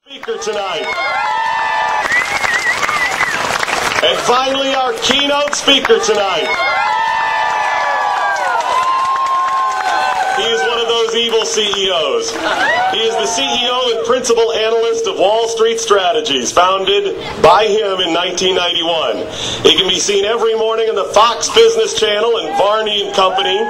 Speaker tonight. And finally, our keynote speaker tonight. He is one of those evil CEOs. He is the CEO and principal analyst of Wall Street Strategies, founded by him in 1991. He can be seen every morning on the Fox Business Channel and Varney and Company.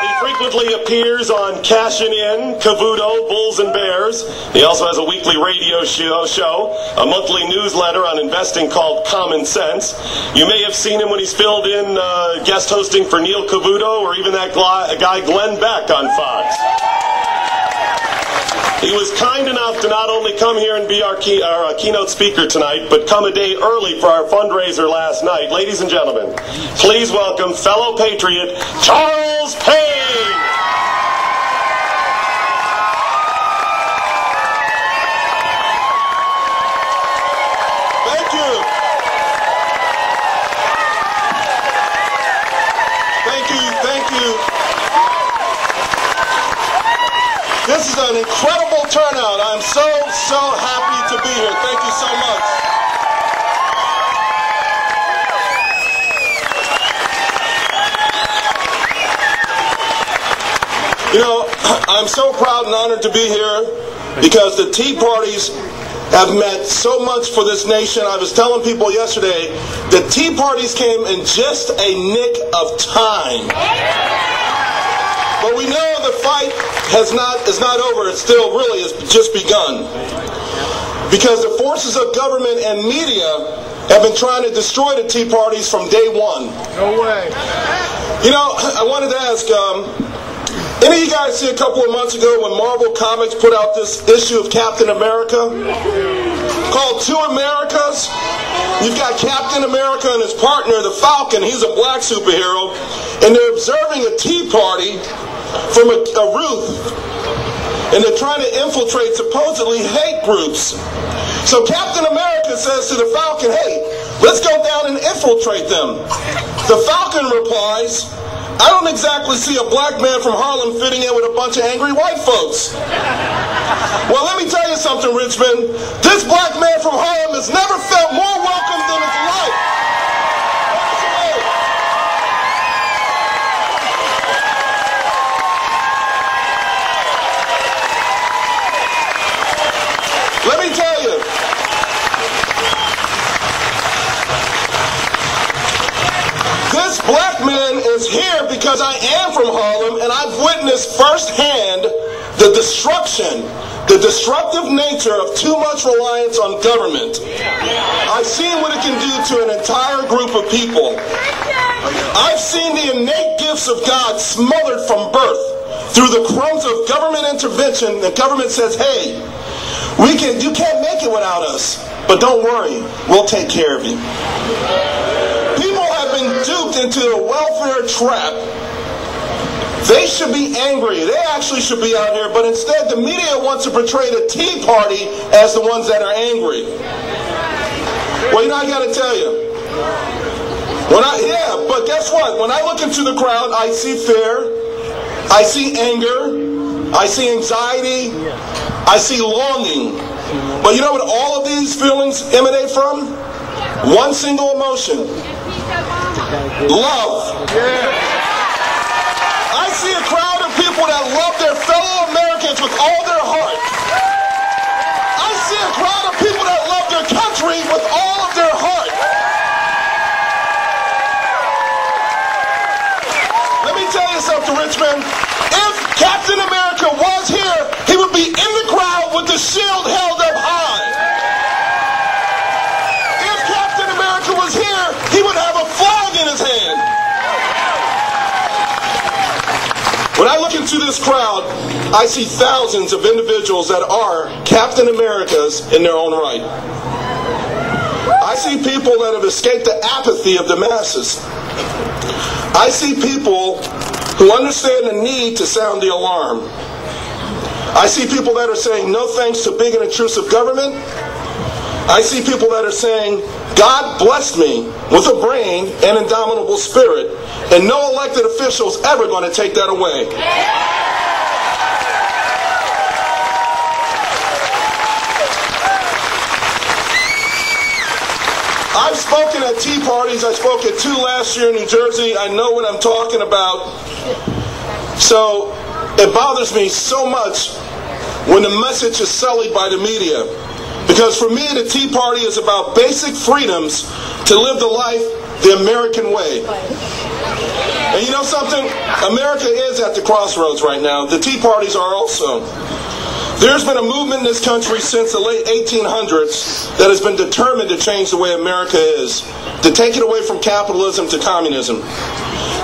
He frequently appears on Cashin' In, Cavuto, Bulls and Bears. He also has a weekly radio show, a monthly newsletter on investing called Common Sense. You may have seen him when he's filled in guest hosting for Neil Cavuto or even that guy Glenn Beck on Fox. He was kind enough to not only come here and be our keynote speaker tonight, but come a day early for our fundraiser last night. Ladies and gentlemen, please welcome fellow patriot Charles Payne. Thank you. Thank you. This is an incredible turnout. I'm so happy to be here. Thank you so much. You know, I'm so proud and honored to be here because the Tea Parties have meant so much for this nation. I was telling people yesterday, the Tea Parties came in just a nick of time. But we know the fight is not over. It still really has just begun. Because the forces of government and media have been trying to destroy the Tea Parties from day one. No way. You know, I wanted to ask, any of you guys see a couple of months ago when Marvel Comics put out this issue of Captain America called Two Americas? You've got Captain America and his partner, the Falcon. He's a black superhero. And they're observing a Tea Party from a roof. And they're trying to infiltrate supposedly hate groups. So Captain America says to the Falcon, hey, let's go down and infiltrate them. The Falcon replies, I don't exactly see a black man from Harlem fitting in with a bunch of angry white folks. Well, let me tell you something, Richmond. This black man from Harlem has never felt more welcome than his life. Let me tell you. This black man is here because I am from Harlem and I've witnessed firsthand the destruction, the destructive nature of too much reliance on government. I've seen what it can do to an entire group of people. I've seen the innate gifts of God smothered from birth through the crumbs of government intervention. The government says, hey, you can't make it without us, but don't worry, we'll take care of you. People have been duped into a welfare trap. They should be angry. They actually should be out here, but instead the media wants to portray the Tea Party as the ones that are angry. Well, you know, I gotta tell you. But guess what? When I look into the crowd, I see fear, I see anger, I see anxiety, I see longing. But you know what all of these feelings emanate from? One single emotion. Love. I see a crowd of people that love their fellow Americans with all their heart. I see a crowd of people that love their country with all of their heart. Let me tell you something, Richmond. If Captain America was here, he would be in the crowd with the shield held up high. If Captain America was here, he would have a flag in his hand. When I look into this crowd, I see thousands of individuals that are Captain Americas in their own right. I see people that have escaped the apathy of the masses. I see people who understand the need to sound the alarm. I see people that are saying no thanks to big and intrusive government. I see people that are saying, God blessed me with a brain and indomitable spirit, and no elected official's ever going to take that away. I've spoken at tea parties. I spoke at 2 last year in New Jersey. I know what I'm talking about. So it bothers me so much when the message is sullied by the media. Because for me, the Tea Party is about basic freedoms to live the life the American way. And you know something? America is at the crossroads right now. The Tea Parties are also. There's been a movement in this country since the late 1800s that has been determined to change the way America is, to take it away from capitalism to communism.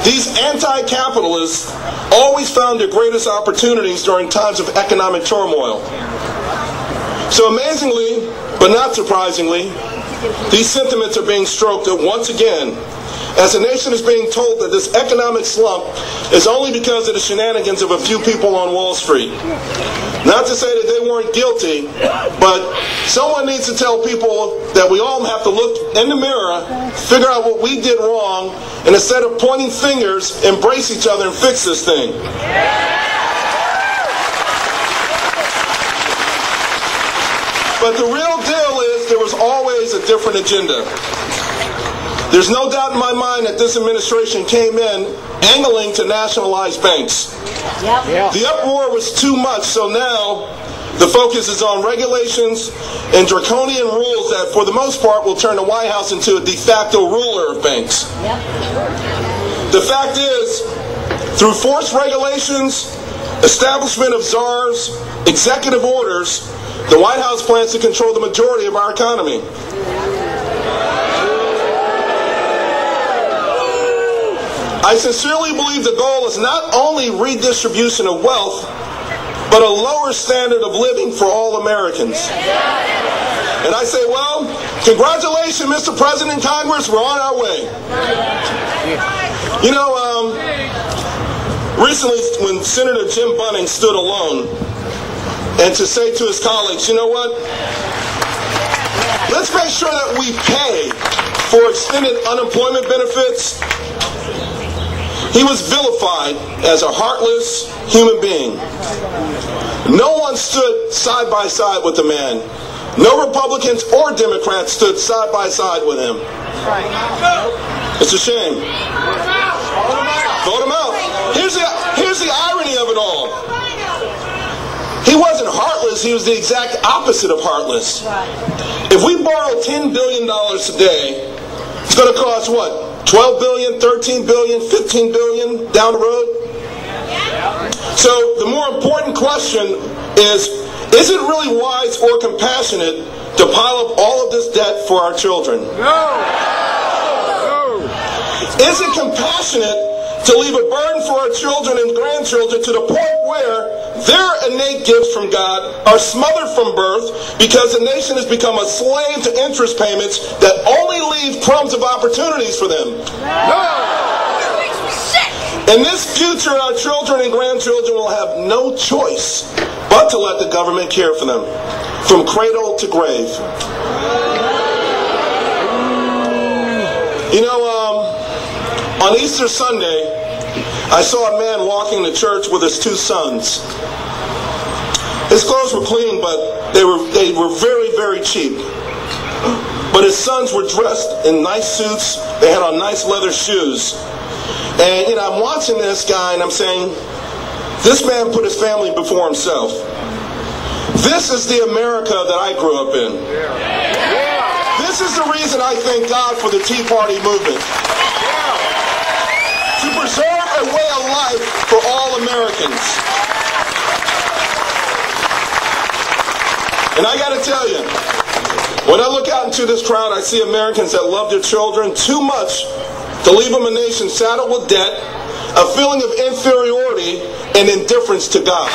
These anti-capitalists always found their greatest opportunities during times of economic turmoil. So amazingly, but not surprisingly, these sentiments are being stroked once again, as the nation is being told that this economic slump is only because of the shenanigans of a few people on Wall Street. Not to say that they weren't guilty, but someone needs to tell people that we all have to look in the mirror, figure out what we did wrong, and instead of pointing fingers, embrace each other and fix this thing. But the real deal is there was always a different agenda. There's no doubt in my mind that this administration came in angling to nationalize banks. The uproar was too much, so now the focus is on regulations and draconian rules that, for the most part, will turn the White House into a de facto ruler of banks. The fact is, through forced regulations, establishment of czars, executive orders, the White House plans to control the majority of our economy. I sincerely believe the goal is not only redistribution of wealth, but a lower standard of living for all Americans. And I say, well, congratulations, Mr. President and Congress, we're on our way. You know, recently when Senator Jim Bunning stood alone, and to say to his colleagues, you know what? Let's make sure that we pay for extended unemployment benefits. He was vilified as a heartless human being. No one stood side by side with the man. No Republicans or Democrats stood side by side with him. It's a shame. Vote him out. Here's the irony of it all. He wasn't heartless, he was the exact opposite of heartless. If we borrow $10 billion today, it's going to cost what? $12 billion, $13 billion, $15 billion down the road? So the more important question is it really wise or compassionate to pile up all of this debt for our children? No! Is it compassionate to leave a burden for our children and grandchildren to the point where their innate gifts from God are smothered from birth because the nation has become a slave to interest payments that only leave crumbs of opportunities for them? No! In this future, our children and grandchildren will have no choice but to let the government care for them, from cradle to grave. You know, on Easter Sunday, I saw a man walking to church with his 2 sons. His clothes were clean, but they were very, very cheap. But his sons were dressed in nice suits. They had on nice leather shoes. And you know, I'm watching this guy and I'm saying, this man put his family before himself. This is the America that I grew up in. This is the reason I thank God for the Tea Party movement. To preserve a way of life for all Americans. And I got to tell you, when I look out into this crowd, I see Americans that love their children too much to leave them a nation saddled with debt, a feeling of inferiority, and indifference to God.